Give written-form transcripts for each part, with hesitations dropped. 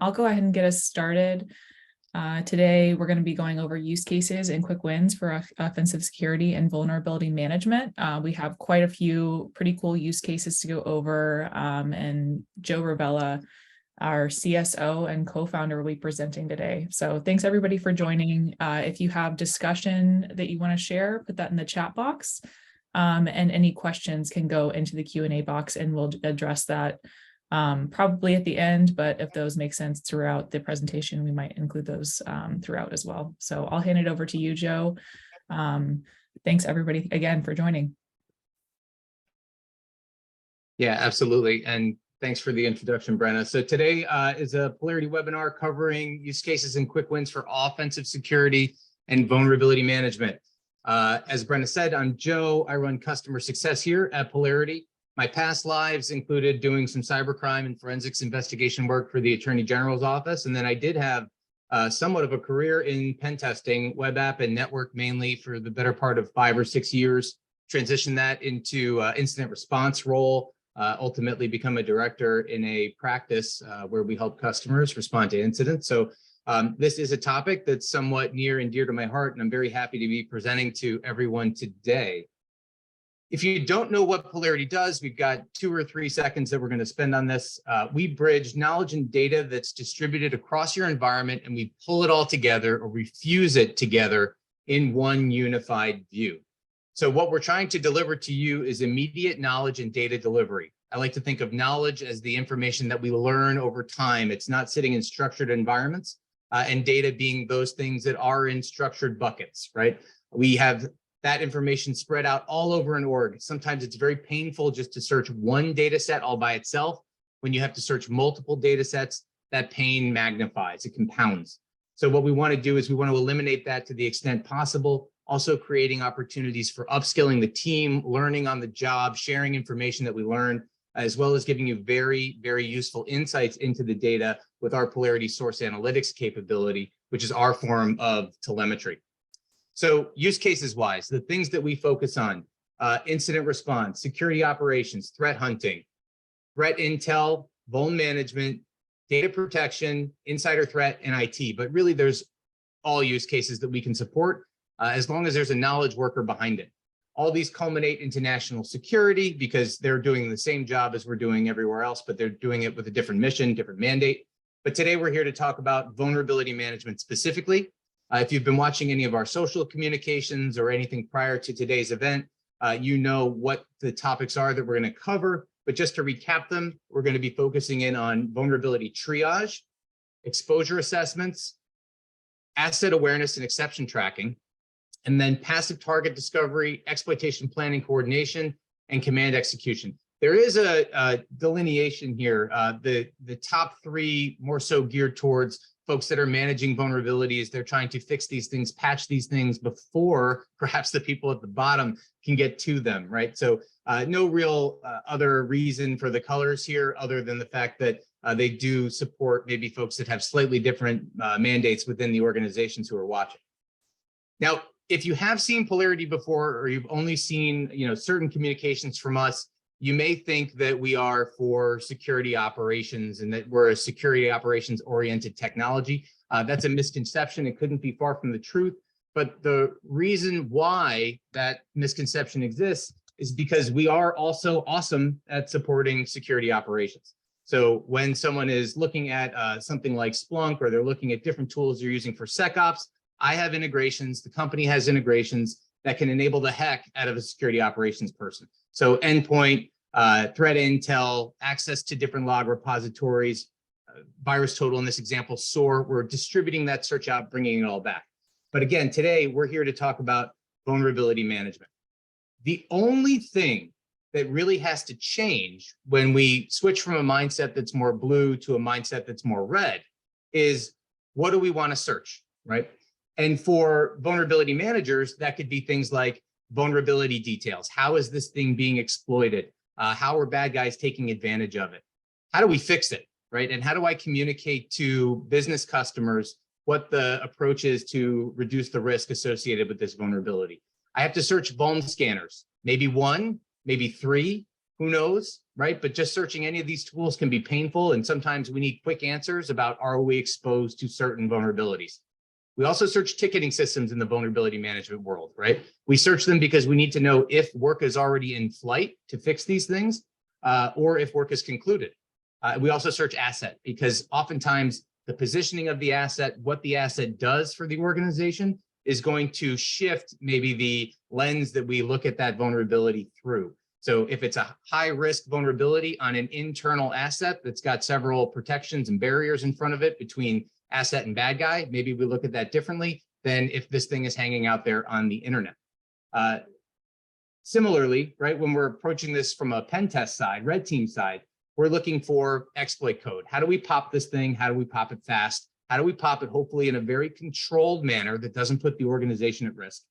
I'll go ahead and get us started. Today, we're going to be going over use cases and quick wins for offensive security and vulnerability management. We have quite a few pretty cool use cases to go over, and Joe Ravella, our CSO and co-founder, will be presenting today. So thanks everybody for joining. If you have discussion that you want to share, put that in the chat box, and any questions can go into the Q&A box and we'll address that probably at the end, but if those make sense throughout the presentation, we might include those throughout as well. So I'll hand it over to you, Joe. Thanks everybody again for joining. Yeah, absolutely. And thanks for the introduction, Brenna. So today is a Polarity webinar covering use cases and quick wins for offensive security and vulnerability management. As Brenna said, I'm Joe. I run customer success here at Polarity. My past lives included doing some cybercrime and forensics investigation work for the Attorney General's office. And then I did have somewhat of a career in pen testing, web app and network mainly for the better part of 5 or 6 years, transitioned that into incident response role, ultimately become a director in a practice where we help customers respond to incidents. So this is a topic that's somewhat near and dear to my heart, and I'm very happy to be presenting to everyone today. If you don't know what Polarity does, we've got 2 or 3 seconds that we're going to spend on this. We bridge knowledge and data that's distributed across your environment, and we pull it all together or we fuse it together in one unified view. So what we're trying to deliver to you is immediate knowledge and data delivery. I like to think of knowledge as the information that we learn over time. It's not sitting in structured environments, and data being those things that are in structured buckets, right? We have that information spread out all over an org. Sometimes it's very painful just to search one data set all by itself. When you have to search multiple data sets, that pain magnifies, it compounds. So what we want to do is we want to eliminate that to the extent possible, also creating opportunities for upskilling the team, learning on the job, sharing information that we learn, as well as giving you very, very useful insights into the data with our Polarity Source Analytics capability, which is our form of telemetry. So use cases wise, the things that we focus on, incident response, security operations, threat hunting, threat intel, vuln management, data protection, insider threat, and IT. But really there's all use cases that we can support as long as there's a knowledge worker behind it. All these culminate into national security because they're doing the same job as we're doing everywhere else, but they're doing it with a different mission, different mandate. But today we're here to talk about vulnerability management specifically. If you've been watching any of our social communications or anything prior to today's event, you know what the topics are that we're going to cover. But just to recap them, we're going to be focusing in on vulnerability triage, exposure assessments, asset awareness and exception tracking, and then passive target discovery, exploitation planning coordination, and command execution. There is a delineation here. The top 3 more so geared towards folks that are managing vulnerabilities. They're trying to fix these things, patch these things before perhaps the people at the bottom can get to them, right? So no real other reason for the colors here other than the fact that they do support maybe folks that have slightly different mandates within the organizations who are watching. Now, if you have seen Polarity before, or you've only seen certain communications from us, you may think that we are for security operations and that we're a security operations oriented technology. That's a misconception. It couldn't be far from the truth. But the reason why that misconception exists is because we are also awesome at supporting security operations. So when someone is looking at something like Splunk, or they're looking at different tools they're using for SecOps, I have integrations, the company has integrations that can enable the heck out of a security operations person. So endpoint, threat intel, access to different log repositories, VirusTotal in this example, SOAR, we're distributing that search out, bringing it all back. But again, today we're here to talk about vulnerability management. The only thing that really has to change when we switch from a mindset that's more blue to a mindset that's more red is, what do we want to search, right? And for vulnerability managers, that could be things like vulnerability details. How is this thing being exploited? How are bad guys taking advantage of it? How do we fix it, right? And how do I communicate to business customers what the approach is to reduce the risk associated with this vulnerability? I have to search vuln scanners, maybe 1, maybe 3, who knows? right? But just searching any of these tools can be painful. And sometimes we need quick answers about, are we exposed to certain vulnerabilities? We also search ticketing systems in the vulnerability management world, right? We search them because we need to know if work is already in flight to fix these things, or if work is concluded. We also search asset because oftentimes the positioning of the asset, what the asset does for the organization, is going to shift maybe the lens that we look at that vulnerability through. So if it's a high risk vulnerability on an internal asset that's got several protections and barriers in front of it between asset and bad guy, maybe we look at that differently than if this thing is hanging out there on the internet. Similarly, right, when we're approaching this from a pen test side, red team side, we're looking for exploit code. How do we pop this thing? How do we pop it fast? How do we pop it hopefully in a very controlled manner that doesn't put the organization at risk?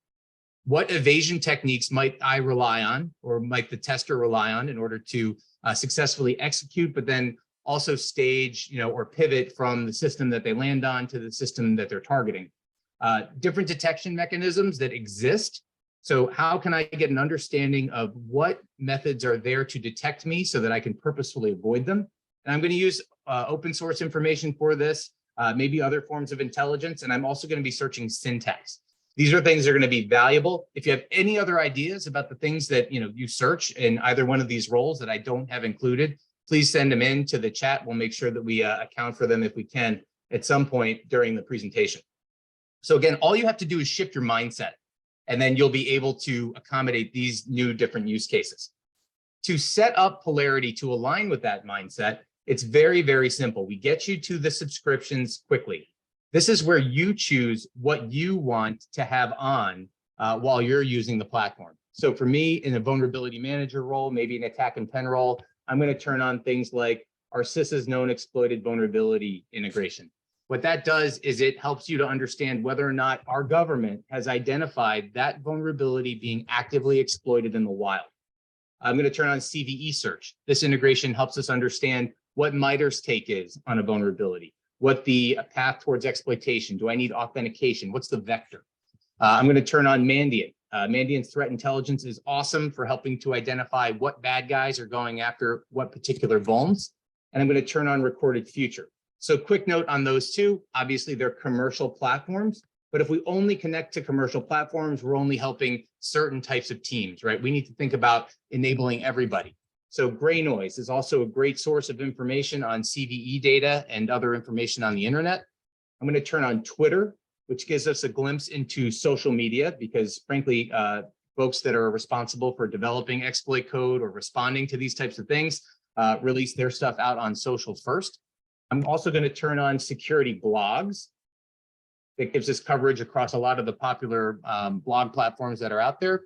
What evasion techniques might I rely on, or might the tester rely on, in order to successfully execute, but then also stage, or pivot from the system that they land on to the system that they're targeting? Different detection mechanisms that exist. So how can I get an understanding of what methods are there to detect me so that I can purposefully avoid them? And I'm going to use open source information for this, maybe other forms of intelligence. And I'm also going to be searching syntax. These are things that are going to be valuable. If you have any other ideas about the things that you search in either one of these roles that I don't have included, please send them in to the chat. We'll make sure that we account for them if we can at some point during the presentation. So again, all you have to do is shift your mindset, and then you'll be able to accommodate these new different use cases. To set up Polarity to align with that mindset, it's very, very simple. We get you to the subscriptions quickly. This is where you choose what you want to have on while you're using the platform. So for me, in a vulnerability manager role, maybe an attack and pen role, I'm going to turn on things like our CISA's known exploited vulnerability integration. What that does is it helps you to understand whether or not our government has identified that vulnerability being actively exploited in the wild. I'm going to turn on CVE search. This integration helps us understand what MITRE's take is on a vulnerability, what the path towards exploitation. Do I need authentication? What's the vector? I'm going to turn on Mandiant. Mandiant's threat intelligence is awesome for helping to identify what bad guys are going after what particular vulns. And I'm going to turn on Recorded Future. So quick note on those two, obviously they're commercial platforms, but if we only connect to commercial platforms, we're only helping certain types of teams, right? We need to think about enabling everybody. So Gray Noise is also a great source of information on CVE data and other information on the internet. I'm going to turn on Twitter, which gives us a glimpse into social media, because frankly, folks that are responsible for developing exploit code or responding to these types of things release their stuff out on social first. I'm also going to turn on security blogs. That gives us coverage across a lot of the popular blog platforms that are out there,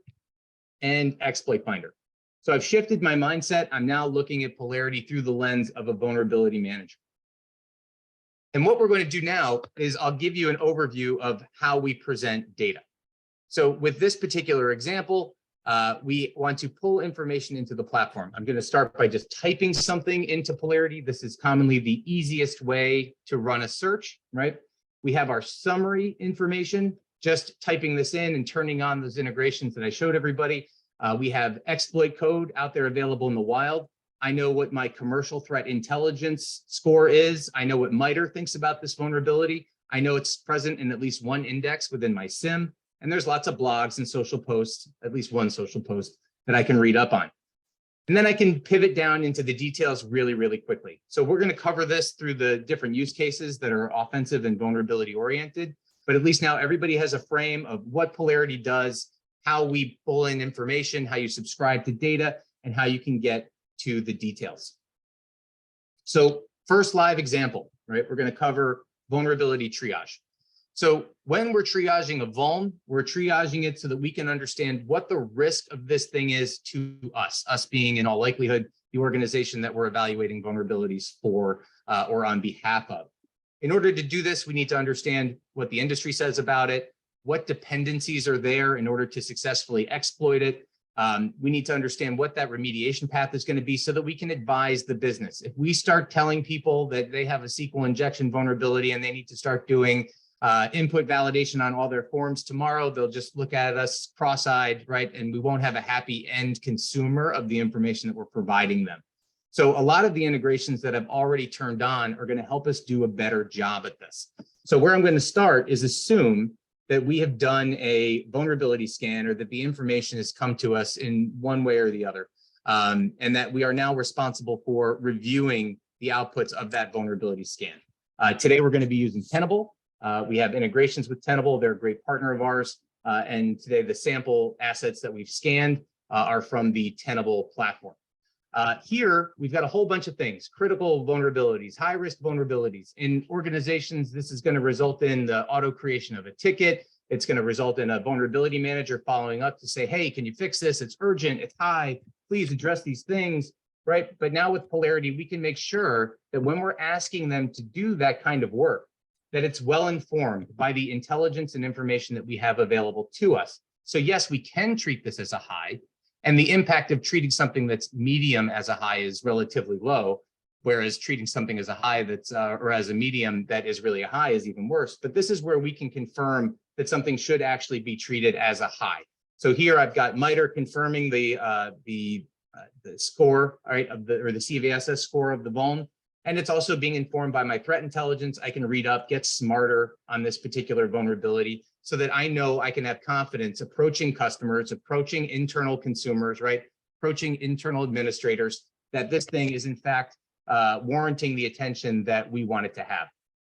and Exploit Finder. So I've shifted my mindset. I'm now looking at Polarity through the lens of a vulnerability manager. And what we're going to do now is I'll give you an overview of how we present data. So with this particular example, we want to pull information into the platform. I'm going to start by just typing something into Polarity. This is commonly the easiest way to run a search, right? We have our summary information, just typing this in and turning on those integrations that I showed everybody. We have exploit code out there available in the wild. I know what my commercial threat intelligence score is. I know what MITRE thinks about this vulnerability. I know it's present in at least one index within my SIM. And there's lots of blogs and social posts, at least one social post that I can read up on. And then I can pivot down into the details really, really quickly. So we're going to cover this through the different use cases that are offensive and vulnerability oriented. But at least now everybody has a frame of what Polarity does, how we pull in information, how you subscribe to data, and how you can get to the details. So first live example, right? We're going to cover vulnerability triage. So when we're triaging a vuln, we're triaging it so that we can understand what the risk of this thing is to us being in all likelihood the organization that we're evaluating vulnerabilities for or on behalf of. In order to do this, we need to understand what the industry says about it, what dependencies are there in order to successfully exploit it. We need to understand what that remediation path is going to be so that we can advise the business. If we start telling people that they have a SQL injection vulnerability and they need to start doing input validation on all their forms tomorrow, they'll just look at us cross-eyed, right? And we won't have a happy end consumer of the information that we're providing them. So a lot of the integrations that I've already turned on are going to help us do a better job at this. So where I'm going to start is assume that we have done a vulnerability scan, or that the information has come to us in one way or the other, and that we are now responsible for reviewing the outputs of that vulnerability scan. Today, we're going to be using Tenable. We have integrations with Tenable. They're a great partner of ours. And today, the sample assets that we've scanned are from the Tenable platform. Here, we've got a whole bunch of things: critical vulnerabilities, high-risk vulnerabilities. In organizations, this is going to result in the auto creation of a ticket. It's going to result in a vulnerability manager following up to say, hey, can you fix this? It's urgent, it's high, please address these things, right? But now with Polarity, we can make sure that when we're asking them to do that kind of work, that it's well informed by the intelligence and information that we have available to us. So yes, we can treat this as a high, and the impact of treating something that's medium as a high is relatively low, whereas treating something as a high that's or as a medium that is really a high is even worse. But this is where we can confirm that something should actually be treated as a high. So here I've got MITRE confirming the score, right, of the CVSS score of the vuln. And it's also being informed by my threat intelligence. I can read up, get smarter on this particular vulnerability, so that I know I can have confidence approaching customers, approaching internal consumers, right, approaching internal administrators, that this thing is in fact warranting the attention that we want it to have.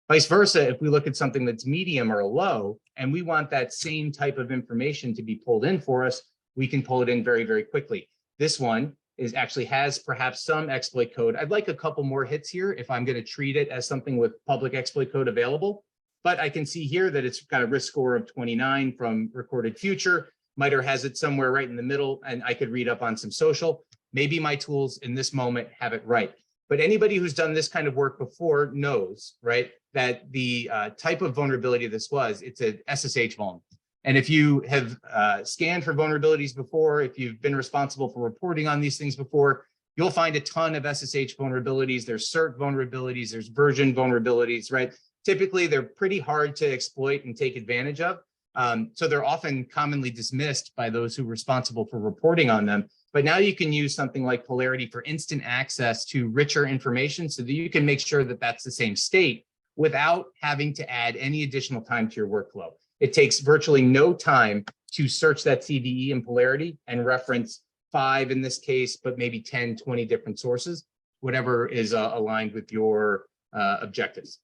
Vice versa, if we look at something that's medium or low, and we want that same type of information to be pulled in for us, we can pull it in very, very quickly. This one actually has perhaps some exploit code. I'd like a couple more hits here if I'm going to treat it as something with public exploit code available. But I can see here that it's got a risk score of 29 from Recorded Future. MITRE has it somewhere right in the middle, and I could read up on some social. Maybe my tools in this moment have it right. But anybody who's done this kind of work before knows, right, that the type of vulnerability this was, it's a SSH vuln. And if you have scanned for vulnerabilities before, if you've been responsible for reporting on these things before, you'll find a ton of SSH vulnerabilities. There's CERT vulnerabilities, there's version vulnerabilities, right? Typically, they're pretty hard to exploit and take advantage of. So they're often commonly dismissed by those who are responsible for reporting on them. But now you can use something like Polarity for instant access to richer information, so that you can make sure that that's the same state without having to add any additional time to your workflow. It takes virtually no time to search that CVE in Polarity and reference 5 in this case, but maybe 10, 20 different sources, whatever is aligned with your objectives.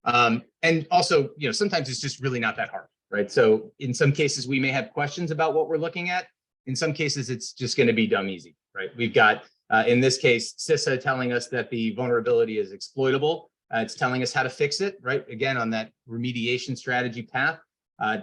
And also, you know, sometimes it's just really not that hard, right? So in some cases, we may have questions about what we're looking at. In some cases, it's just going to be dumb easy, right? We've got, in this case, CISA telling us that the vulnerability is exploitable. It's telling us how to fix it, right? Again, on that remediation strategy path,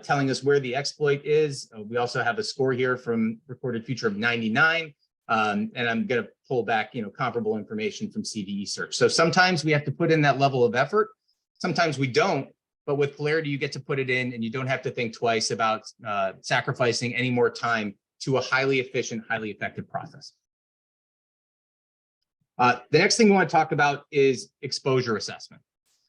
telling us where the exploit is. We also have a score here from Recorded Future of 99. And I'm going to pull back, you know, comparable information from CVE search. So sometimes we have to put in that level of effort. Sometimes we don't, but with Polarity, you get to put it in and you don't have to think twice about sacrificing any more time to a highly efficient, highly effective process. The next thing we want to talk about is exposure assessment.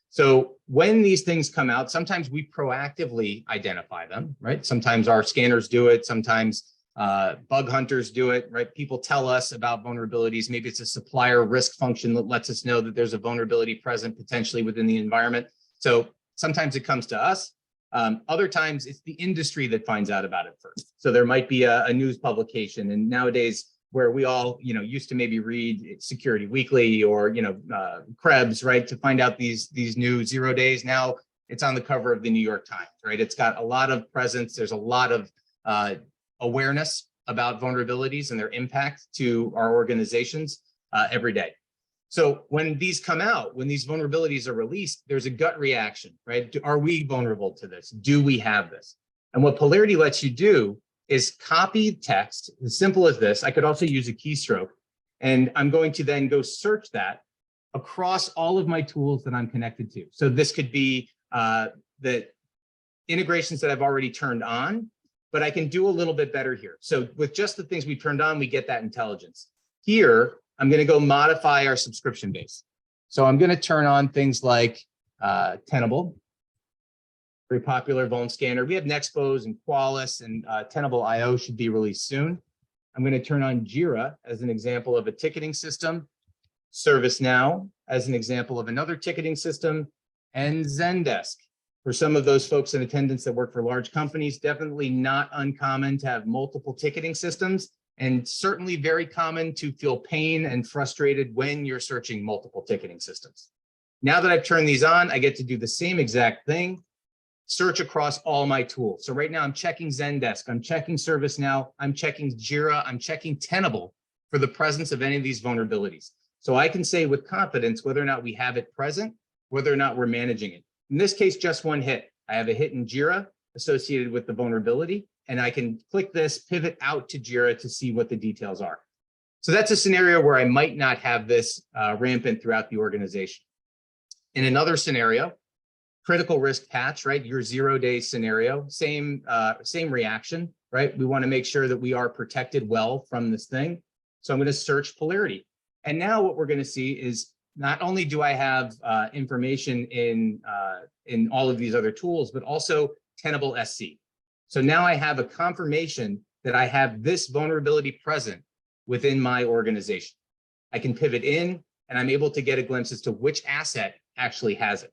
So when these things come out, sometimes we proactively identify them, right? Sometimes our scanners do it. Sometimes bug hunters do it, right? People tell us about vulnerabilities. Maybe it's a supplier risk function that lets us know that there's a vulnerability present potentially within the environment. So sometimes it comes to us. Other times it's the industry that finds out about it first. So there might be a news publication, and nowadays where we all, you know, used to maybe read Security Weekly or, you know, Krebs, right, to find out these new 0 days. Now it's on the cover of the New York Times, right? It's got a lot of presence. There's a lot of awareness about vulnerabilities and their impact to our organizations every day. So when these come out, when these vulnerabilities are released, there's a gut reaction, right? Are we vulnerable to this? Do we have this? And what Polarity lets you do is copy text, as simple as this. I could also use a keystroke, and I'm going to then go search that across all of my tools that I'm connected to. So this could be the integrations that I've already turned on, but I can do a little bit better here. So with just the things we turned on, we get that intelligence. Here, I'm going to go modify our subscription base. So I'm going to turn on things like Tenable, very popular vuln scanner. We have Nexpose and Qualys, and Tenable.io should be released soon. I'm going to turn on Jira as an example of a ticketing system, ServiceNow as an example of another ticketing system, and Zendesk. For some of those folks in attendance that work for large companies, definitely not uncommon to have multiple ticketing systems, and certainly very common to feel pain and frustrated when you're searching multiple ticketing systems. Now that I've turned these on, I get to do the same exact thing, search across all my tools. So right now I'm checking Zendesk, I'm checking ServiceNow, I'm checking Jira, I'm checking Tenable for the presence of any of these vulnerabilities. So I can say with confidence whether or not we have it present, whether or not we're managing it. In this case, just one hit. I have a hit in Jira associated with the vulnerability, and I can click this, pivot out to Jira to see what the details are. So that's a scenario where I might not have this rampant throughout the organization. In another scenario, critical risk patch, right? Your 0-day scenario, same reaction, right? We want to make sure that we are protected well from this thing. So I'm going to search Polarity. And now what we're going to see is not only do I have information in all of these other tools, but also Tenable SC. So now I have a confirmation that I have this vulnerability present within my organization. I can pivot in and I'm able to get a glimpse as to which asset actually has it.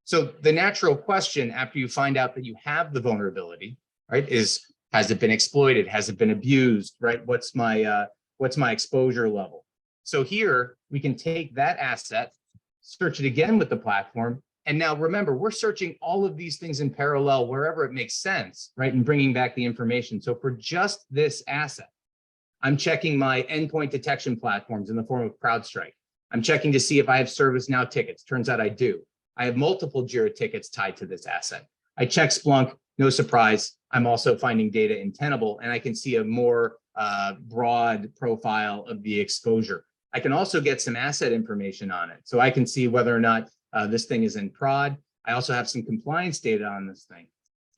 So the natural question after you find out that you have the vulnerability, right, is has it been exploited? Has it been abused, right? What's my exposure level? So here we can take that asset, search it again with the platform. And now remember, we're searching all of these things in parallel wherever it makes sense, right? And bringing back the information. So for just this asset, I'm checking my endpoint detection platforms in the form of CrowdStrike. I'm checking to see if I have ServiceNow tickets. Turns out I do. I have multiple Jira tickets tied to this asset. I check Splunk, no surprise. I'm also finding data in Tenable, and I can see a more broad profile of the exposure. I can also get some asset information on it. So I can see whether or not this thing is in prod. I also have some compliance data on this thing.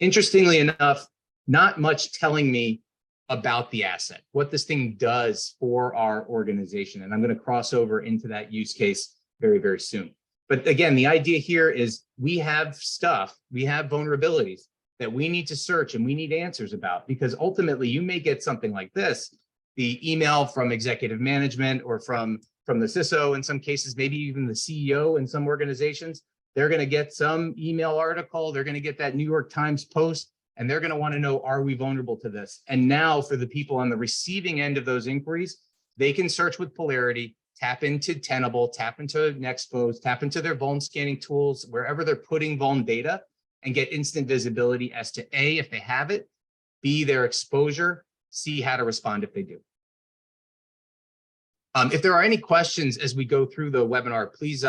Interestingly enough, not much telling me about the asset, what this thing does for our organization. And I'm going to cross over into that use case very, very soon. But again, the idea here is we have stuff, we have vulnerabilities that we need to search and we need answers about, because ultimately you may get something like this, the email from executive management or from the CISO in some cases, maybe even the CEO in some organizations. They're going to get some email article, they're going to get that New York Times post, and they're going to want to know, are we vulnerable to this? And now for the people on the receiving end of those inquiries, they can search with Polarity, tap into Tenable, tap into Nexpose, tap into their vuln scanning tools, wherever they're putting vuln data, and get instant visibility as to A, if they have it, B, their exposure, C, how to respond if they do. If there are any questions as we go through the webinar, please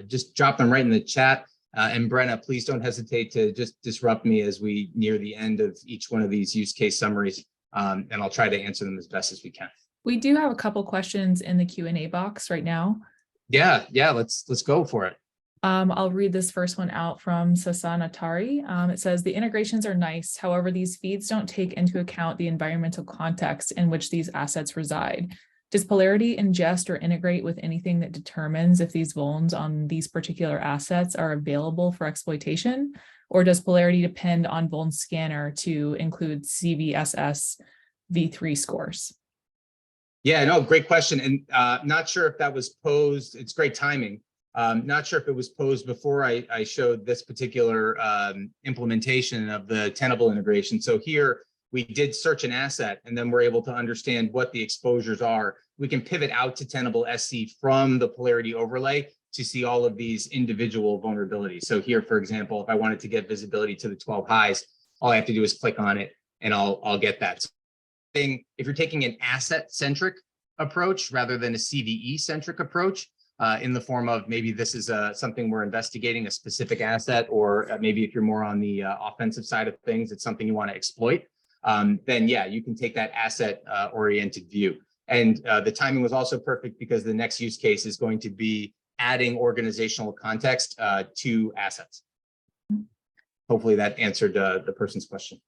just drop them right in the chat. And Brenna, please don't hesitate to just disrupt me as we near the end of each one of these use case summaries, and I'll try to answer them as best as we can. We do have a couple questions in the Q&A box right now. Yeah, let's go for it. I'll read this first one out from Sasan Atari. It says, the integrations are nice. However, these feeds don't take into account the environmental context in which these assets reside. Does Polarity ingest or integrate with anything that determines if these vulns on these particular assets are available for exploitation? Or does Polarity depend on vuln scanner to include CVSS v3 scores? Yeah, no, great question. And not sure if that was posed. It's great timing. Not sure if it was posed before I showed this particular implementation of the Tenable integration. So here we did search an asset, and then we're able to understand what the exposures are. We can pivot out to Tenable SC from the Polarity overlay to see all of these individual vulnerabilities. So here, for example, if I wanted to get visibility to the 12 highs, all I have to do is click on it and I'll get that. So if you're taking an asset-centric approach rather than a CVE-centric approach, in the form of maybe this is something we're investigating, a specific asset, or maybe if you're more on the offensive side of things, it's something you want to exploit, then yeah, you can take that asset-oriented view. And the timing was also perfect because the next use case is going to be adding organizational context to assets. Hopefully that answered the person's question.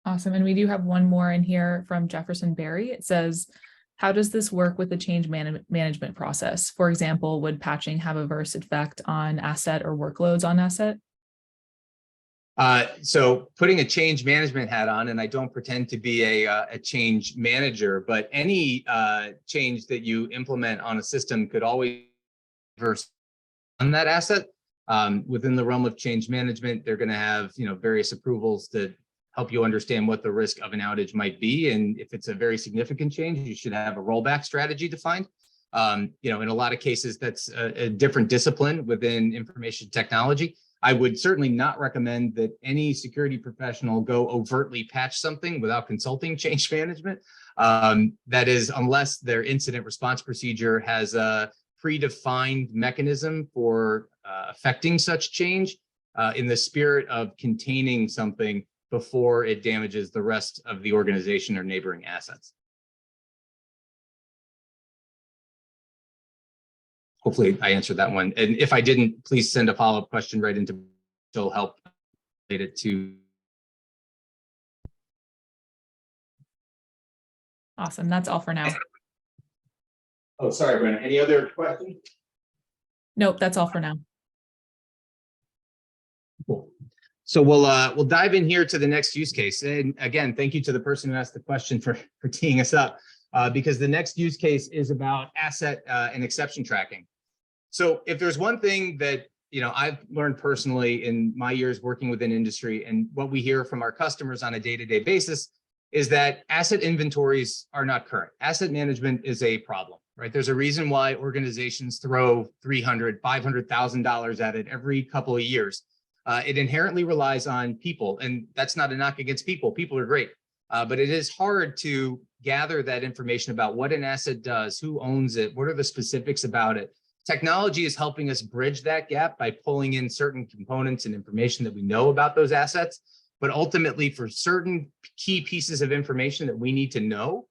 Awesome. And we do have one more in here from Jefferson Berry. It says, how does this work with the change management process? For example, would patching have a adverse effect on asset or workloads on asset? So putting a change management hat on, and I don't pretend to be a change manager, but any change that you implement on a system could always reverse on that asset. Within the realm of change management, they're going to have various approvals to help you understand what the risk of an outage might be, and if it's a very significant change, you should have a rollback strategy defined. In a lot of cases, that's a different discipline within information technology. I would certainly not recommend that any security professional go overtly patch something without consulting change management. That is, unless their incident response procedure has a predefined mechanism for affecting such change in the spirit of containing something before it damages the rest of the organization or neighboring assets. Hopefully I answered that one. And if I didn't, please send a follow-up question right into, it'll help related to. Awesome. That's all for now. Oh, sorry, Brenna. Any other questions? Nope, that's all for now. Cool. So we'll dive in here to the next use case. And again, thank you to the person who asked the question for teeing us up, because the next use case is about asset and exception tracking. So if there's one thing that I've learned personally in my years working within industry, and what we hear from our customers on a day-to-day basis, is that asset inventories are not current. Asset management is a problem, right? There's a reason why organizations throw $300,000, $500,000 at it every couple of years. It inherently relies on people, and that's not a knock against people. People are great, but it is hard to gather that information about what an asset does, who owns it, what are the specifics about it. Technology is helping us bridge that gap by pulling in certain components and information that we know about those assets. But ultimately, for certain key pieces of information that we need to know,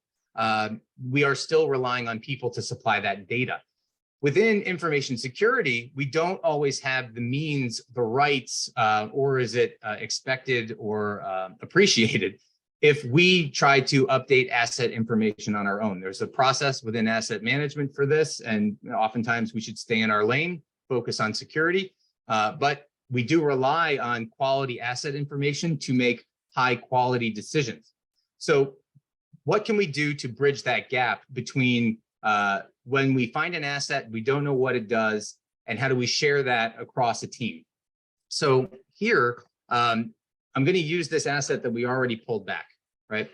we are still relying on people to supply that data. Within information security, we don't always have the means, the rights, or is it expected or appreciated if we try to update asset information on our own. There's a process within asset management for this, and oftentimes we should stay in our lane, focus on security, but we do rely on quality asset information to make high quality decisions. So what can we do to bridge that gap between when we find an asset, we don't know what it does, and how do we share that across a team? So here, I'm going to use this asset that we already pulled back, right?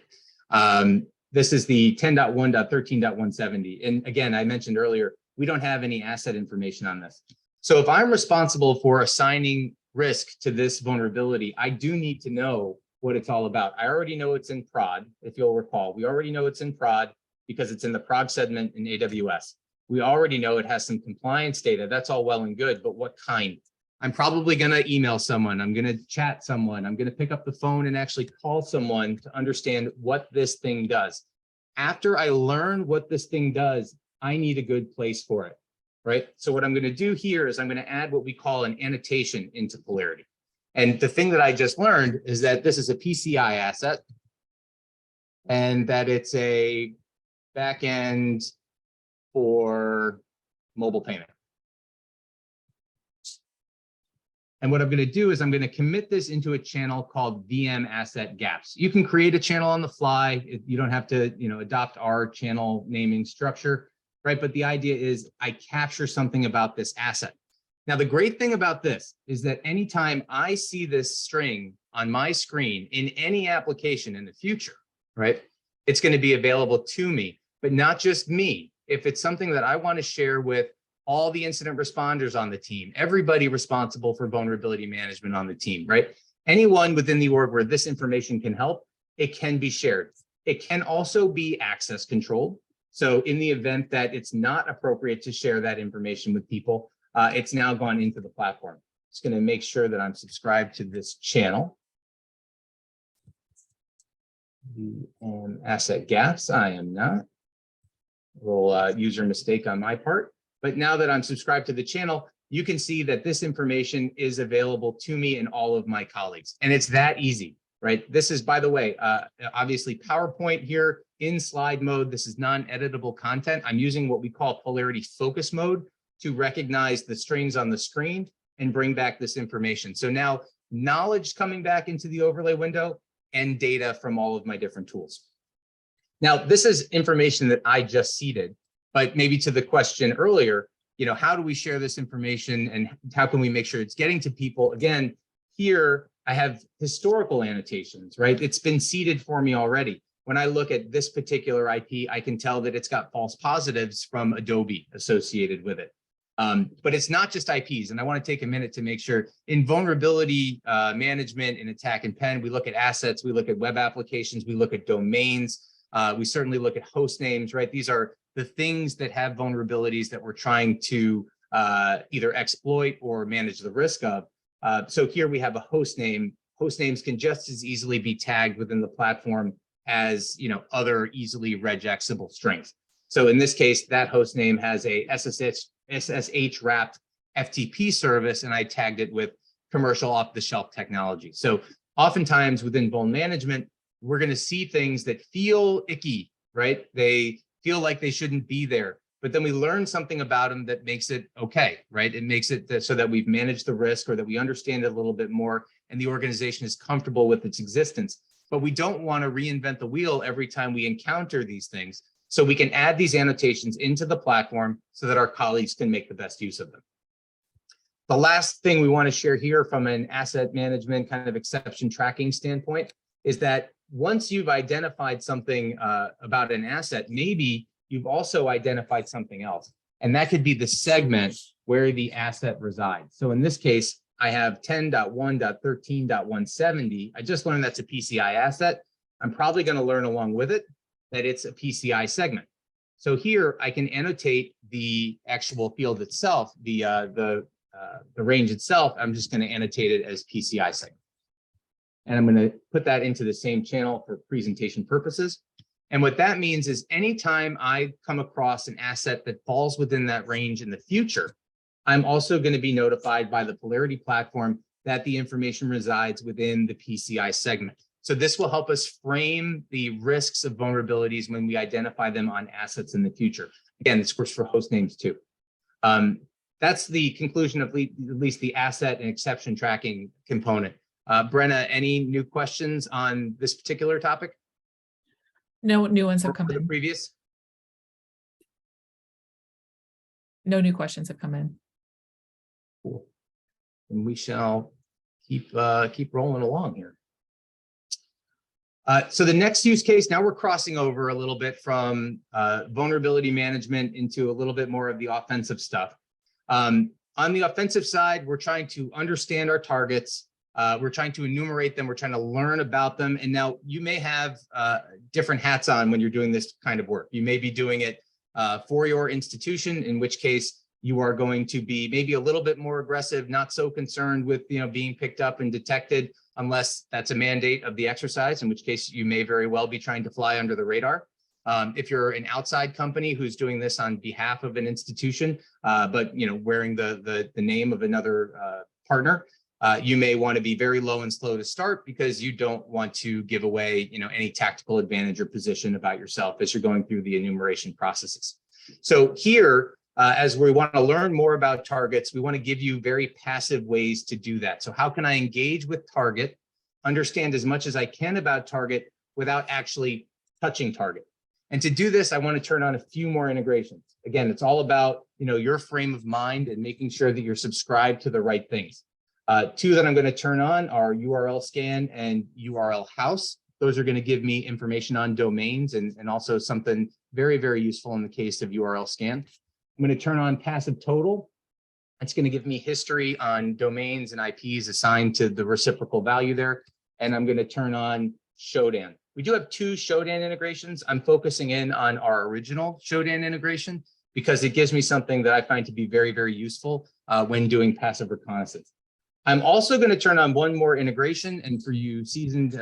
This is the 10.1.13.170. And again, I mentioned earlier, we don't have any asset information on this. So if I'm responsible for assigning risk to this vulnerability, I do need to know what it's all about. I already know it's in prod, if you'll recall. We already know it's in prod because it's in the prod segment in AWS. We already know it has some compliance data. That's all well and good, but what kind? I'm probably going to email someone. I'm going to chat someone. I'm going to pick up the phone and actually call someone to understand what this thing does. After I learn what this thing does, I need a good place for it, right? So what I'm going to do here is I'm going to add what we call an annotation into Polarity. And the thing that I just learned is that this is a PCI asset and that it's a backend for mobile payment. And what I'm going to do is I'm going to commit this into a channel called VM asset gaps. You can create a channel on the fly. You don't have to, adopt our channel naming structure, right? But the idea is I capture something about this asset. Now, the great thing about this is that anytime I see this string on my screen in any application in the future, right, it's going to be available to me, but not just me. If it's something that I want to share with all the incident responders on the team, everybody responsible for vulnerability management on the team, right? Anyone within the org where this information can help, it can be shared. It can also be access controlled. So in the event that it's not appropriate to share that information with people, it's now gone into the platform. It's going to make sure that I'm subscribed to this channel. Asset gaps, I am not. Little user mistake on my part. But now that I'm subscribed to the channel, you can see that this information is available to me and all of my colleagues. And it's that easy, right? This is, by the way, obviously PowerPoint here in slide mode. This is non-editable content. I'm using what we call Polarity focus mode to recognize the strings on the screen and bring back this information. So now knowledge coming back into the overlay window, and data from all of my different tools. Now, this is information that I just seeded, but maybe to the question earlier, how do we share this information and how can we make sure it's getting to people? Again, here I have historical annotations, right? It's been seeded for me already. When I look at this particular IP, I can tell that it's got false positives from Adobe associated with it. But it's not just IPs, and I want to take a minute to make sure in vulnerability management in attack and pen, we look at assets, we look at web applications, we look at domains, we certainly look at host names, right? These are the things that have vulnerabilities that we're trying to either exploit or manage the risk of. So here we have a host name. Host names can just as easily be tagged within the platform as other easily regexable strings. So in this case, that host name has a SSH wrapped FTP service, and I tagged it with commercial off-the-shelf technology. So oftentimes within vuln management, we're going to see things that feel icky, right? They feel like they shouldn't be there, but then we learn something about them that makes it okay, right? It makes it so that we've managed the risk or that we understand it a little bit more and the organization is comfortable with its existence. But we don't want to reinvent the wheel every time we encounter these things. So we can add these annotations into the platform so that our colleagues can make the best use of them. The last thing we want to share here from an asset management kind of exception tracking standpoint is that once you've identified something about an asset, maybe you've also identified something else. And that could be the segment where the asset resides. So in this case, I have 10.1.13.170. I just learned that's a PCI asset. I'm probably going to learn along with it that it's a PCI segment. So here I can annotate the actual field itself, the range itself. I'm just going to annotate it as PCI segment. And I'm going to put that into the same channel for presentation purposes. And what that means is anytime I come across an asset that falls within that range in the future, I'm also going to be notified by the Polarity platform that the information resides within the PCI segment. So this will help us frame the risks of vulnerabilities when we identify them on assets in the future. Again, this works for host names too. That's the conclusion of at least the asset and exception tracking component. Brenna, any new questions on this particular topic? No new ones have come in. Previous? No new questions have come in. Cool. And we shall keep rolling along here. So the next use case, now we're crossing over a little bit from vulnerability management into a little bit more of the offensive stuff. On the offensive side, we're trying to understand our targets. We're trying to enumerate them. We're trying to learn about them. And now you may have different hats on when you're doing this kind of work. You may be doing it for your institution, in which case you are going to be maybe a little bit more aggressive, not so concerned with being picked up and detected, unless that's a mandate of the exercise, in which case you may very well be trying to fly under the radar. If you're an outside company who's doing this on behalf of an institution, but wearing the name of another partner, you may want to be very low and slow to start because you don't want to give away any tactical advantage or position about yourself as you're going through the enumeration processes. So here, as we want to learn more about targets, we want to give you very passive ways to do that. So how can I engage with target, understand as much as I can about target without actually touching target? And to do this, I want to turn on a few more integrations. Again, it's all about your frame of mind and making sure that you're subscribed to the right things. Two that I'm going to turn on are URL scan and URL house. Those are going to give me information on domains and also something very, very useful in the case of URL scan. I'm going to turn on passive total. It's going to give me history on domains and IPs assigned to the reciprocal value there. And I'm going to turn on Shodan. We do have two Shodan integrations. I'm focusing in on our original Shodan integration because it gives me something that I find to be very, very useful when doing passive reconnaissance. I'm also going to turn on one more integration. And for you seasoned,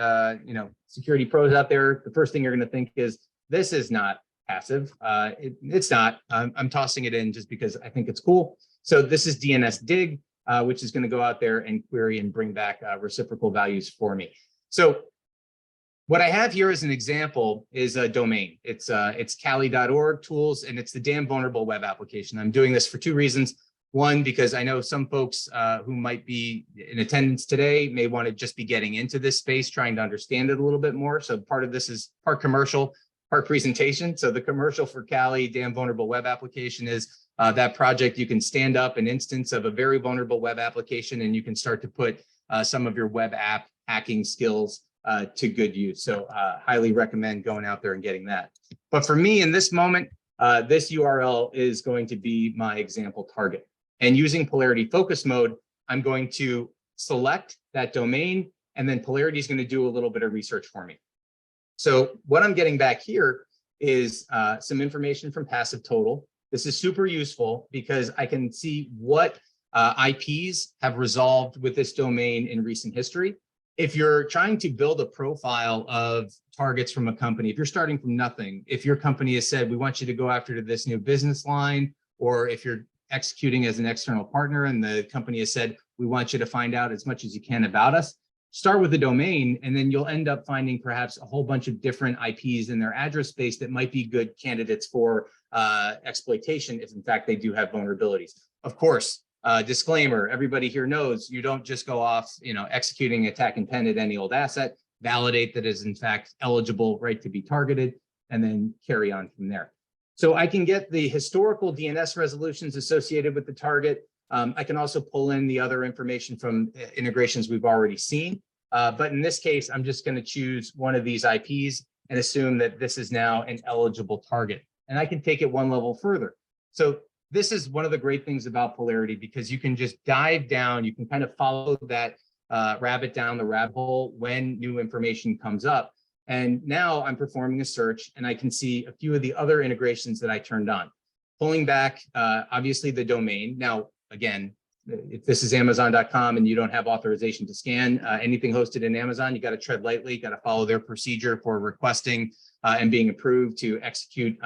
security pros out there, the first thing you're going to think is, this is not passive. It's not. I'm tossing it in just because I think it's cool. So this is DNS dig, which is going to go out there and query and bring back reciprocal values for me. So what I have here as an example is a domain. It's Kali.org tools, and it's the damn vulnerable web application. I'm doing this for two reasons. One, because I know some folks who might be in attendance today may want to just be getting into this space, trying to understand it a little bit more. So part of this is part commercial, part presentation. So the commercial for Kali Dam Vulnerable Web Application is that project. You can stand up an instance of a very vulnerable web application, and you can start to put some of your web app hacking skills to good use. So highly recommend going out there and getting that. But for me in this moment, this URL is going to be my example target. And using Polarity Focus Mode, I'm going to select that domain, and then Polarity is going to do a little bit of research for me. So what I'm getting back here is some information from Passive Total. This is super useful because I can see what IPs have resolved with this domain in recent history. If you're trying to build a profile of targets from a company, if you're starting from nothing, if your company has said, we want you to go after this new business line, or if you're executing as an external partner and the company has said, we want you to find out as much as you can about us, start with the domain, and then you'll end up finding perhaps a whole bunch of different IPs in their address space that might be good candidates for exploitation if in fact they do have vulnerabilities. Of course, disclaimer, everybody here knows you don't just go off, executing attack intent at any old asset, validate that is in fact eligible, right, to be targeted, and then carry on from there. So I can get the historical DNS resolutions associated with the target. I can also pull in the other information from integrations we've already seen. But in this case, I'm just going to choose one of these IPs and assume that this is now an eligible target. And I can take it one level further. So this is one of the great things about Polarity, because you can just dive down, you can kind of follow that rabbit down the rabbit hole when new information comes up. And now I'm performing a search and I can see a few of the other integrations that I turned on. Pulling back, obviously, the domain. Now, again, if this is Amazon.com and you don't have authorization to scan anything hosted in Amazon, you got to tread lightly, got to follow their procedure for requesting and being approved to execute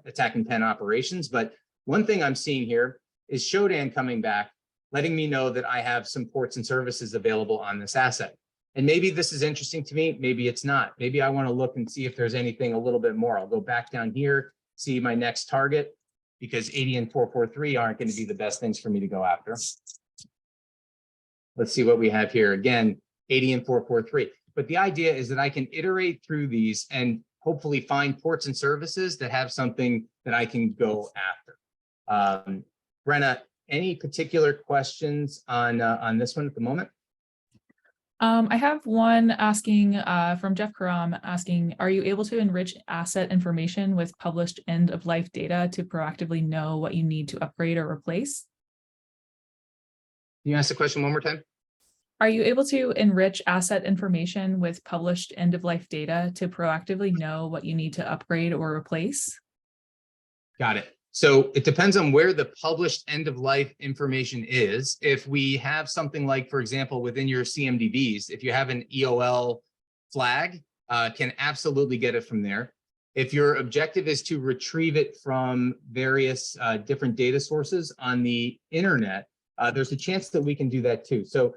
attack intent operations. But one thing I'm seeing here is Shodan coming back, letting me know that I have some ports and services available on this asset. And maybe this is interesting to me, maybe it's not. Maybe I want to look and see if there's anything a little bit more. I'll go back down here, see my next target, because 80 and 443 aren't going to be the best things for me to go after. Let's see what we have here. Again, 80 and 443. But the idea is that I can iterate through these and hopefully find ports and services that have something that I can go after. Brenna, any particular questions on this one at the moment? I have one asking from Jeff Karam asking, are you able to enrich asset information with published end of life data to proactively know what you need to upgrade or replace? Can you ask the question one more time? Are you able to enrich asset information with published end of life data to proactively know what you need to upgrade or replace? Got it. So it depends on where the published end of life information is. If we have something like, for example, within your CMDBs, if you have an EOL flag, can absolutely get it from there. If your objective is to retrieve it from various different data sources on the internet, there's a chance that we can do that too. So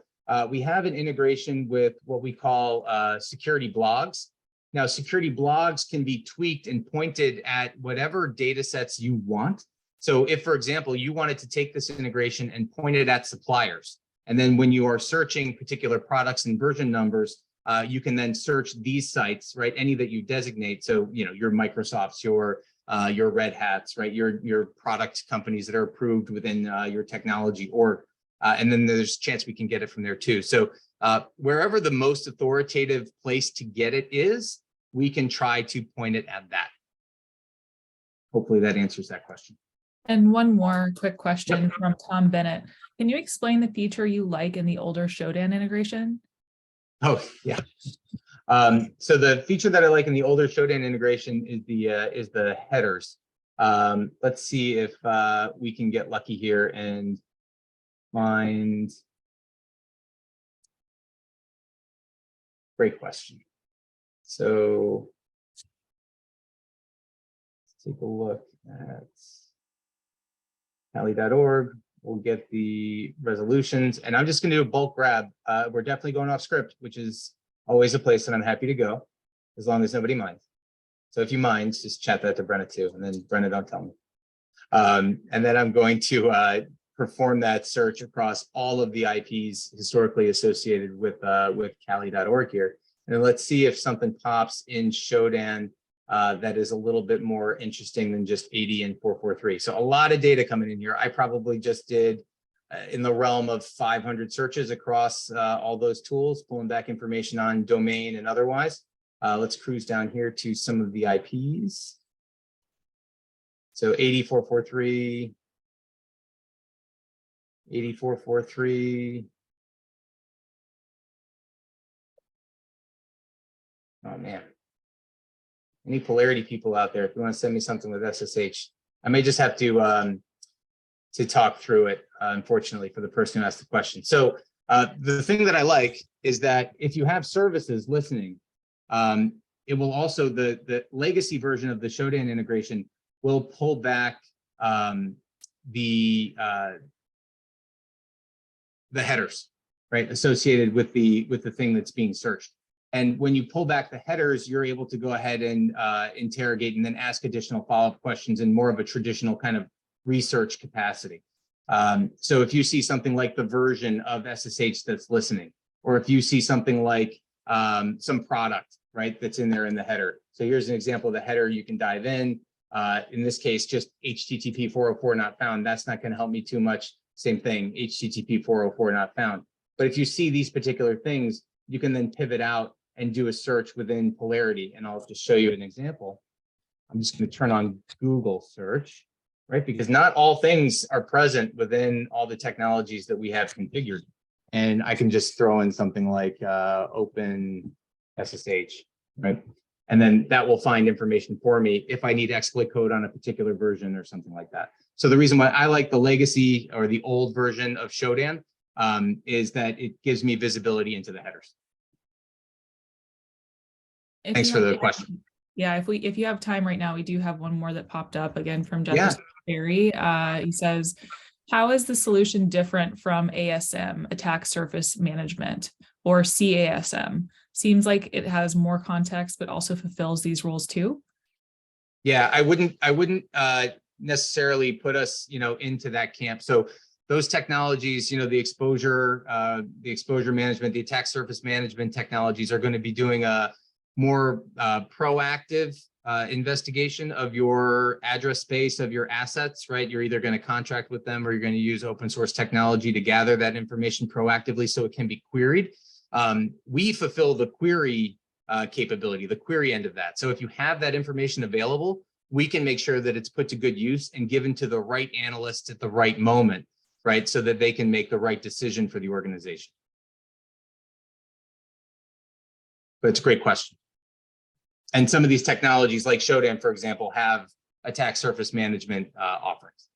we have an integration with what we call security blogs. Now, security blogs can be tweaked and pointed at whatever data sets you want. So if, for example, you wanted to take this integration and point it at suppliers, and then when you are searching particular products and version numbers, you can then search these sites, right? Any that you designate. So, your Microsofts, your Red Hats, right? Your product companies that are approved within your technology org. And then there's a chance we can get it from there too. So wherever the most authoritative place to get it is, we can try to point it at that. Hopefully that answers that question. And one more quick question from Tom Bennett. Can you explain the feature you like in the older Shodan integration? Oh, yeah. So the feature that I like in the older Shodan integration is the headers. Let's see if we can get lucky here and find. Great question. So let's take a look at Kali.org. We'll get the resolutions, and I'm just going to do a bulk grab. We're definitely going off script, which is always a place that I'm happy to go, as long as nobody minds. So if you mind, just chat that to Brenna too, and then Brenna, don't tell me. And then I'm going to perform that search across all of the IPs historically associated with Cali.org here. And then let's see if something pops in Shodan that is a little bit more interesting than just 80 and 443. So a lot of data coming in here. I probably just did in the realm of 500 searches across all those tools, pulling back information on domain and otherwise. Let's cruise down here to some of the IPs. So 8443, 8443. Oh man. Any polarity people out there, if you want to send me something with SSH, I may just have to talk through it, unfortunately, for the person who asked the question. So the thing that I like is that if you have services listening, it will also, the legacy version of the Shodan integration will pull back the headers, right, associated with the thing that's being searched. And when you pull back the headers, you're able to go ahead and interrogate and then ask additional follow-up questions in more of a traditional kind of research capacity. So if you see something like the version of SSH that's listening, or if you see something like some product, right, that's in there in the header. So here's an example of the header. You can dive in this case, just HTTP 404 not found. That's not going to help me too much. Same thing, HTTP 404 not found. But if you see these particular things, you can then pivot out and do a search within Polarity. And I'll just show you an example. I'm just going to turn on Google search, right? Because not all things are present within all the technologies that we have configured. And I can just throw in something like open SSH, right? And then that will find information for me if I need exploit code on a particular version or something like that. So the reason why I like the legacy or the old version of Shodan is that it gives me visibility into the headers. Thanks for the question. Yeah, if you have time right now, we do have one more that popped up again from Jefferson Berry. He says, how is the solution different from ASM, Attack Surface Management, or CASM? Seems like it has more context, but also fulfills these roles too. Yeah, I wouldn't necessarily put us, into that camp. So those technologies, the exposure management, the attack surface management technologies are going to be doing a more proactive investigation of your address space, of your assets, right? You're either going to contract with them or you're going to use open source technology to gather that information proactively so it can be queried. We fulfill the query capability, the query end of that. So if you have that information available, we can make sure that it's put to good use and given to the right analysts at the right moment, right? So that they can make the right decision for the organization. But it's a great question. And some of these technologies like Shodan, for example, have attack surface management offerings.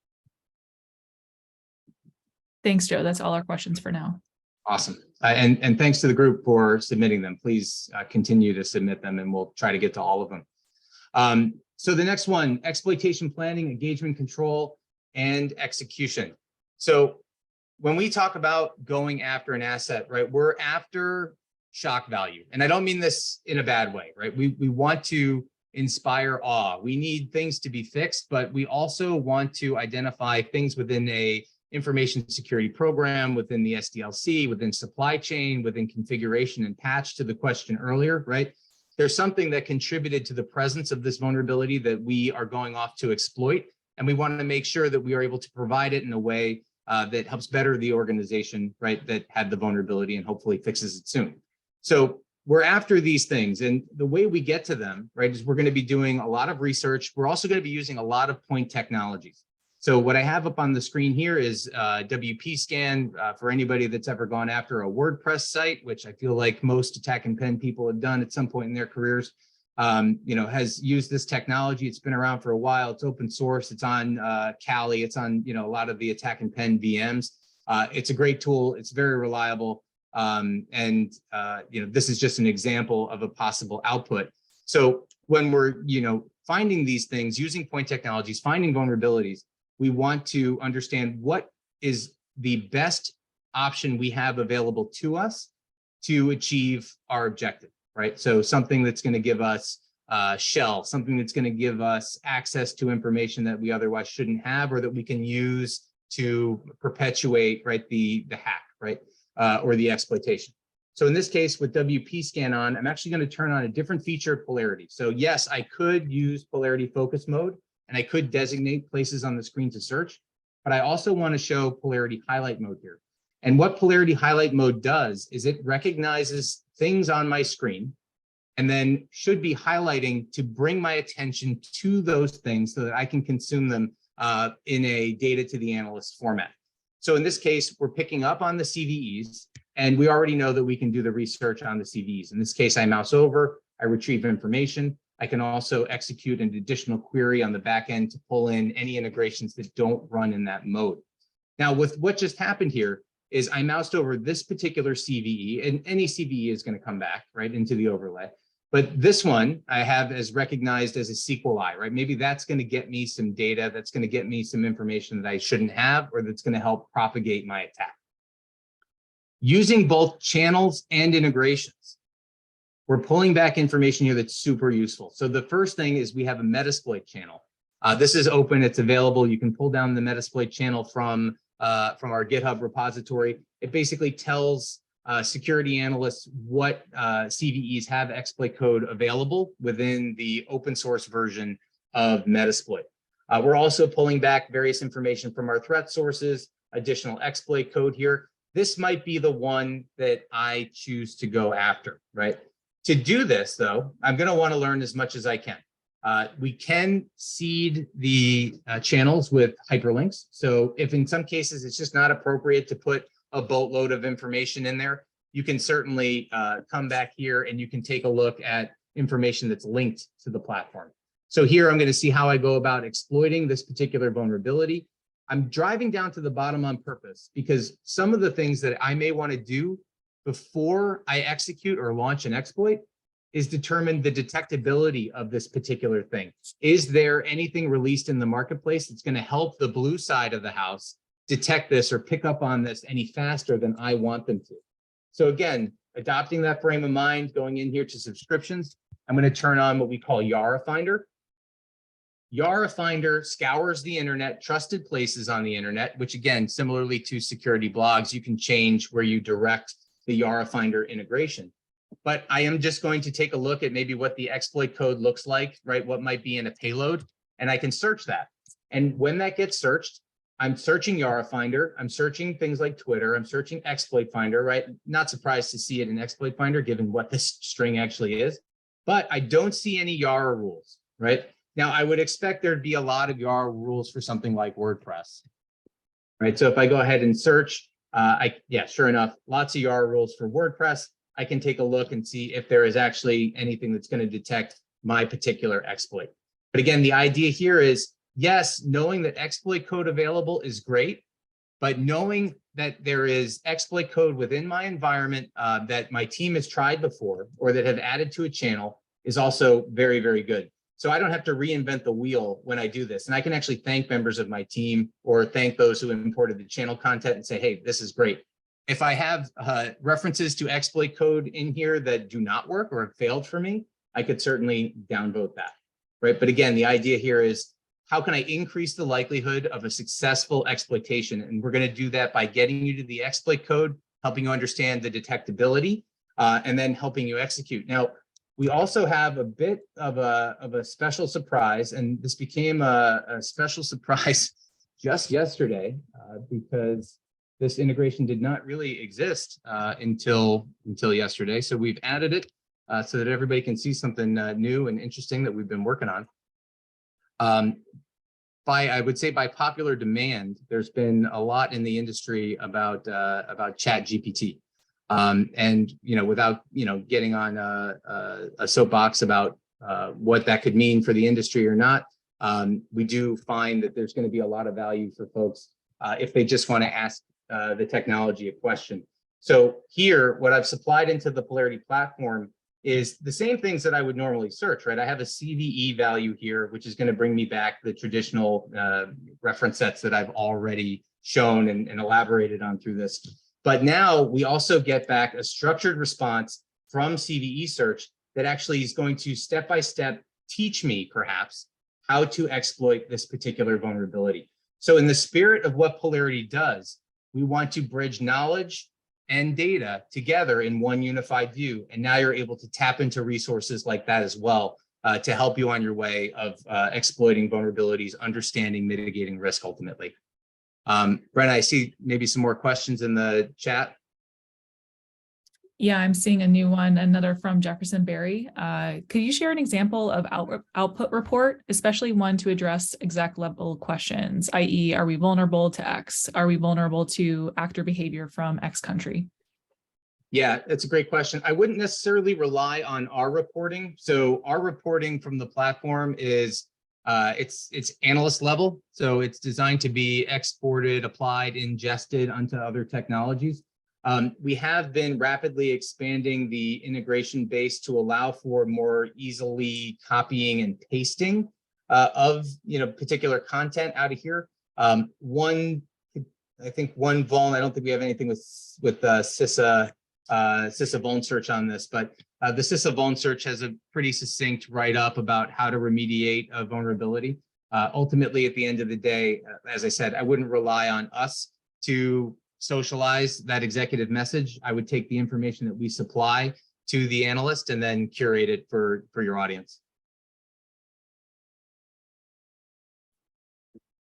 Thanks, Joe. That's all our questions for now. Awesome. And thanks to the group for submitting them. Please continue to submit them and we'll try to get to all of them. So the next one, exploitation planning, engagement control, and execution. So when we talk about going after an asset, right, we're after shock value. And I don't mean this in a bad way, right? We want to inspire awe. We need things to be fixed, but we also want to identify things within a information security program, within the SDLC, within supply chain, within configuration and patch, to the question earlier, right? There's something that contributed to the presence of this vulnerability that we are going off to exploit. And we want to make sure that we are able to provide it in a way that helps better the organization, right, that had the vulnerability and hopefully fixes it soon. So we're after these things. And the way we get to them, right, is we're going to be doing a lot of research. We're also going to be using a lot of point technologies. So what I have up on the screen here is WP Scan for anybody that's ever gone after a WordPress site, which I feel like most attack and pen people have done at some point in their careers, has used this technology. It's been around for a while. It's open source. It's on Kali. It's on, a lot of the attack and pen VMs. It's a great tool. It's very reliable. This is just an example of a possible output. So when we're, finding these things, using point technologies, finding vulnerabilities, we want to understand what is the best option we have available to us to achieve our objective, right? So something that's going to give us shell, something that's going to give us access to information that we otherwise shouldn't have, or that we can use to perpetuate, right, the hack, right, or the exploitation. So in this case, with WP Scan on, I'm actually going to turn on a different feature of polarity. So yes, I could use polarity focus mode, and I could designate places on the screen to search, but I also want to show polarity highlight mode here. And what polarity highlight mode does is it recognizes things on my screen and then should be highlighting to bring my attention to those things so that I can consume them in a data to the analyst format. So in this case, we're picking up on the CVEs, and we already know that we can do the research on the CVEs. In this case, I mouse over, I retrieve information. I can also execute an additional query on the back end to pull in any integrations that don't run in that mode. Now, with what just happened here is I moused over this particular CVE, and any CVE is going to come back right into the overlay. But this one I have as recognized as a SQLi, right? Maybe that's going to get me some data, that's going to get me some information that I shouldn't have, or that's going to help propagate my attack. Using both channels and integrations, we're pulling back information here that's super useful. So the first thing is we have a Metasploit channel. This is open, it's available. You can pull down the Metasploit channel from our GitHub repository. It basically tells security analysts what CVEs have exploit code available within the open source version of Metasploit. We're also pulling back various information from our threat sources, additional exploit code here. This might be the one that I choose to go after, right? To do this, though, I'm going to want to learn as much as I can. We can seed the channels with hyperlinks. So if in some cases it's just not appropriate to put a boatload of information in there, you can certainly come back here and you can take a look at information that's linked to the platform. So here I'm going to see how I go about exploiting this particular vulnerability. I'm driving down to the bottom on purpose because some of the things that I may want to do before I execute or launch an exploit is determine the detectability of this particular thing. Is there anything released in the marketplace that's going to help the blue side of the house detect this or pick up on this any faster than I want them to? So again, adopting that frame of mind, going in here to subscriptions, I'm going to turn on what we call Yara Finder. Yara Finder scours the internet, trusted places on the internet, which again, similarly to security blogs, you can change where you direct the Yara Finder integration. But I am just going to take a look at maybe what the exploit code looks like, right? What might be in a payload, and I can search that. And when that gets searched, I'm searching Yara Finder, I'm searching things like Twitter, I'm searching Exploit Finder, right? Not surprised to see it in Exploit Finder, given what this string actually is. But I don't see any Yara rules, right? Now, I would expect there'd be a lot of Yara rules for something like WordPress, right? So if I go ahead and search, sure enough, lots of Yara rules for WordPress. I can take a look and see if there is actually anything that's going to detect my particular exploit. But again, the idea here is, yes, knowing that exploit code available is great, but knowing that there is exploit code within my environment that my team has tried before or that have added to a channel is also very, very good. So I don't have to reinvent the wheel when I do this. And I can actually thank members of my team or thank those who imported the channel content and say, hey, this is great. If I have references to exploit code in here that do not work or have failed for me, I could certainly downvote that, right? But again, the idea here is, how can I increase the likelihood of a successful exploitation? And we're going to do that by getting you to the exploit code, helping you understand the detectability, and then helping you execute. Now, we also have a bit of a special surprise, and this became a special surprise just yesterday because this integration did not really exist until yesterday. So we've added it so that everybody can see something new and interesting that we've been working on. I would say by popular demand, there's been a lot in the industry about ChatGPT. And without getting on a soapbox about what that could mean for the industry or not, we do find that there's going to be a lot of value for folks if they just want to ask the technology a question. So here, what I've supplied into the Polarity platform is the same things that I would normally search, right? I have a CVE value here, which is going to bring me back the traditional reference sets that I've already shown and elaborated on through this. But now we also get back a structured response from CVE search that actually is going to step-by-step teach me, perhaps, how to exploit this particular vulnerability. So in the spirit of what Polarity does, we want to bridge knowledge and data together in one unified view. And now you're able to tap into resources like that as well to help you on your way of exploiting vulnerabilities, understanding, mitigating risk ultimately. Brenna, I see maybe some more questions in the chat. Yeah, I'm seeing a new one, another from Jefferson Berry. Could you share an example of output report, especially one to address exec level questions, i.e. are we vulnerable to X? Are we vulnerable to actor behavior from X country? Yeah, that's a great question. I wouldn't necessarily rely on our reporting. So our reporting from the platform is it's analyst level. So it's designed to be exported, applied, ingested onto other technologies. We have been rapidly expanding the integration base to allow for more easily copying and pasting of particular content out of here. I think one vuln. I don't think we have anything with CISA vuln search on this, but the CISA vuln search has a pretty succinct write-up about how to remediate a vulnerability. Ultimately, at the end of the day, as I said, I wouldn't rely on us to socialize that executive message. I would take the information that we supply to the analyst and then curate it for your audience.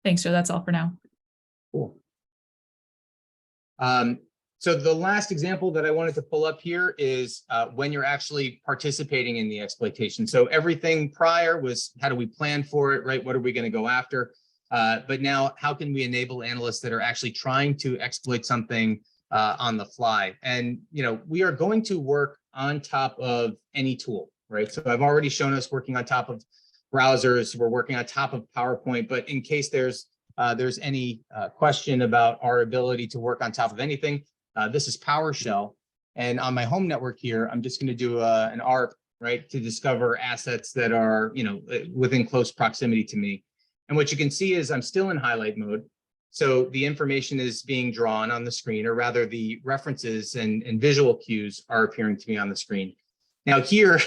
Thanks, Joe. That's all for now. Cool. So the last example that I wanted to pull up here is when you're actually participating in the exploitation. So everything prior was how do we plan for it, right? What are we going to go after? But now how can we enable analysts that are actually trying to exploit something on the fly? And, we are going to work on top of any tool, right? So I've already shown us working on top of browsers. We're working on top of PowerPoint, but in case there's any question about our ability to work on top of anything, this is PowerShell. And on my home network here, I'm just going to do an ARP, right, to discover assets that are, within close proximity to me. And what you can see is I'm still in highlight mode. So the information is being drawn on the screen, or rather the references and visual cues are appearing to me on the screen. Now here,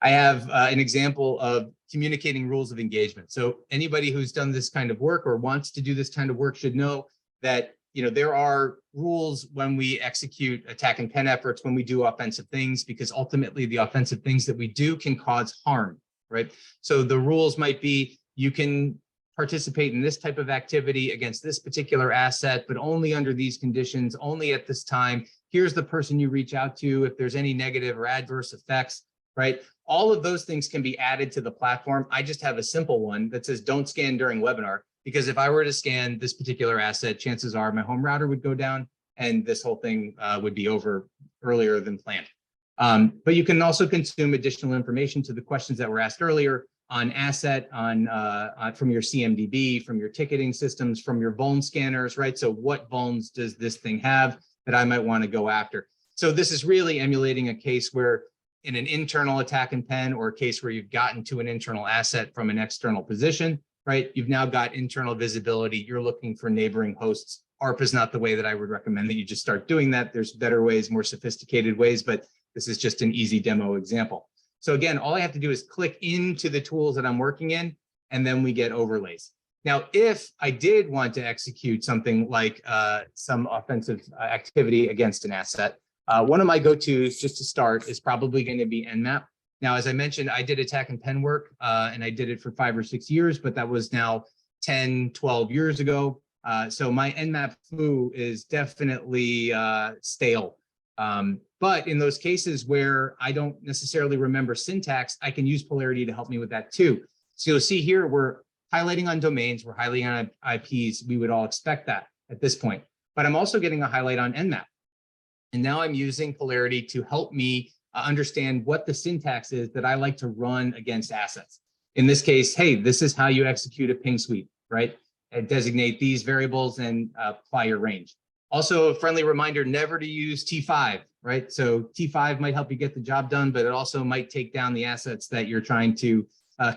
I have an example of communicating rules of engagement. So anybody who's done this kind of work or wants to do this kind of work should know that there are rules when we execute attack and pen efforts, when we do offensive things, because ultimately the offensive things that we do can cause harm, right? So the rules might be you can participate in this type of activity against this particular asset, but only under these conditions, only at this time. Here's the person you reach out to if there's any negative or adverse effects, right? All of those things can be added to the platform. I just have a simple one that says don't scan during webinar, because if I were to scan this particular asset, chances are my home router would go down and this whole thing would be over earlier than planned. But you can also consume additional information to the questions that were asked earlier on asset, from your CMDB, from your ticketing systems, from your vuln scanners, right? So what vulns does this thing have that I might want to go after? So this is really emulating a case where in an internal attack and pen, or a case where you've gotten to an internal asset from an external position, right? You've now got internal visibility. You're looking for neighboring hosts. ARP is not the way that I would recommend that you just start doing that. There's better ways, more sophisticated ways, but this is just an easy demo example. So again, all I have to do is click into the tools that I'm working in, and then we get overlays. Now, if I did want to execute something like some offensive activity against an asset, one of my go-tos just to start is probably going to be Nmap. Now, as I mentioned, I did attack and pen work, and I did it for 5 or 6 years, but that was now 10, 12 years ago. So my Nmap foo is definitely stale. But in those cases where I don't necessarily remember syntax, I can use Polarity to help me with that too. So you'll see here, we're highlighting on domains, we're highlighting on IPs. We would all expect that at this point, but I'm also getting a highlight on Nmap. And now I'm using Polarity to help me understand what the syntax is that I like to run against assets. In this case, hey, this is how you execute a ping sweep, right? And designate these variables and apply your range. Also, a friendly reminder, never to use T5, right? So T5 might help you get the job done, but it also might take down the assets that you're trying to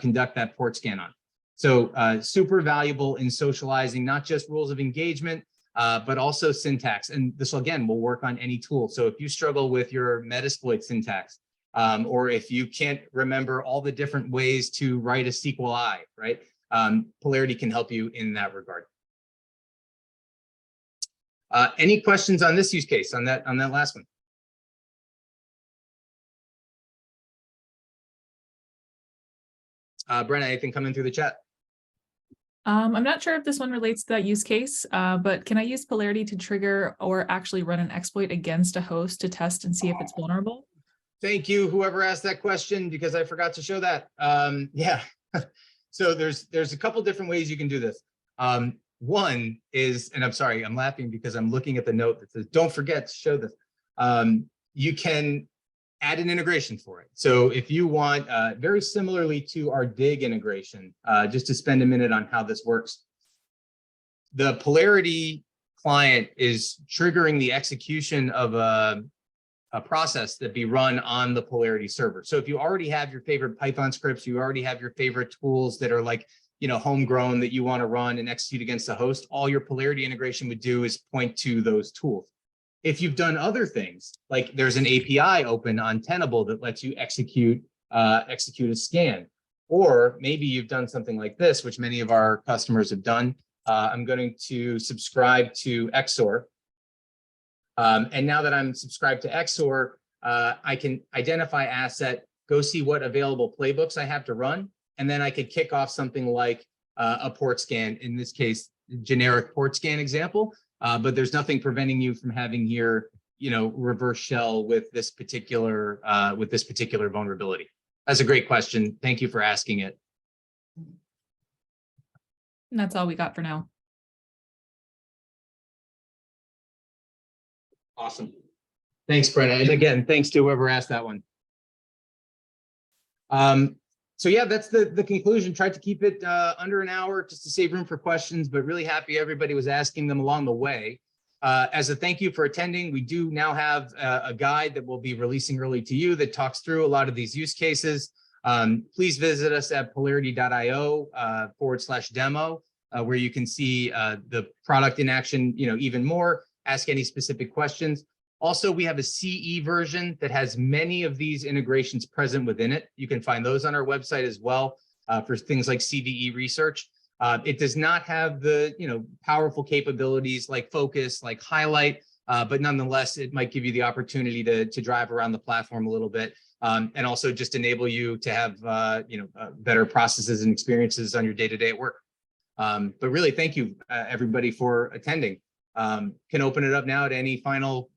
conduct that port scan on. So super valuable in socializing, not just rules of engagement, but also syntax. And this, again, will work on any tool. So if you struggle with your Metasploit syntax, or if you can't remember all the different ways to write a SQLi, right? Polarity can help you in that regard. Any questions on this use case, on that last one? Brenna, anything coming through the chat? I'm not sure if this one relates to that use case, but can I use Polarity to trigger or actually run an exploit against a host to test and see if it's vulnerable? Thank you, whoever asked that question, because I forgot to show that. Yeah, so there's a couple different ways you can do this. One is, and I'm sorry, I'm laughing because I'm looking at the note that says, don't forget to show this. You can add an integration for it. So if you want, very similarly to our Dig integration, just to spend a minute on how this works. The Polarity client is triggering the execution of a process that be run on the Polarity server. So if you already have your favorite Python scripts, you already have your favorite tools that are like, homegrown that you want to run and execute against the host, all your Polarity integration would do is point to those tools. If you've done other things, like there's an API open on Tenable that lets you execute a scan, or maybe you've done something like this, which many of our customers have done. I'm going to subscribe to XOR. And now that I'm subscribed to XOR, I can identify asset, go see what available playbooks I have to run, and then I could kick off something like a port scan, in this case, generic port scan example. But there's nothing preventing you from having your, reverse shell with this particular vulnerability. That's a great question. Thank you for asking it. And that's all we got for now. Awesome. Thanks, Brenna. And again, thanks to whoever asked that one. So yeah, that's the conclusion. Tried to keep it under an hour just to save room for questions, but really happy everybody was asking them along the way. As a thank you for attending, we do now have a guide that we'll be releasing early to you that talks through a lot of these use cases. Please visit us at polarity.io/demo, where you can see the product in action, even more, ask any specific questions. Also, we have a CE version that has many of these integrations present within it. You can find those on our website as well for things like CVE research. It does not have the powerful capabilities like focus, like highlight, but nonetheless, it might give you the opportunity to drive around the platform a little bit, and also just enable you to have better processes and experiences on your day-to-day at work. But really, thank you everybody for attending. Can open it up now to any final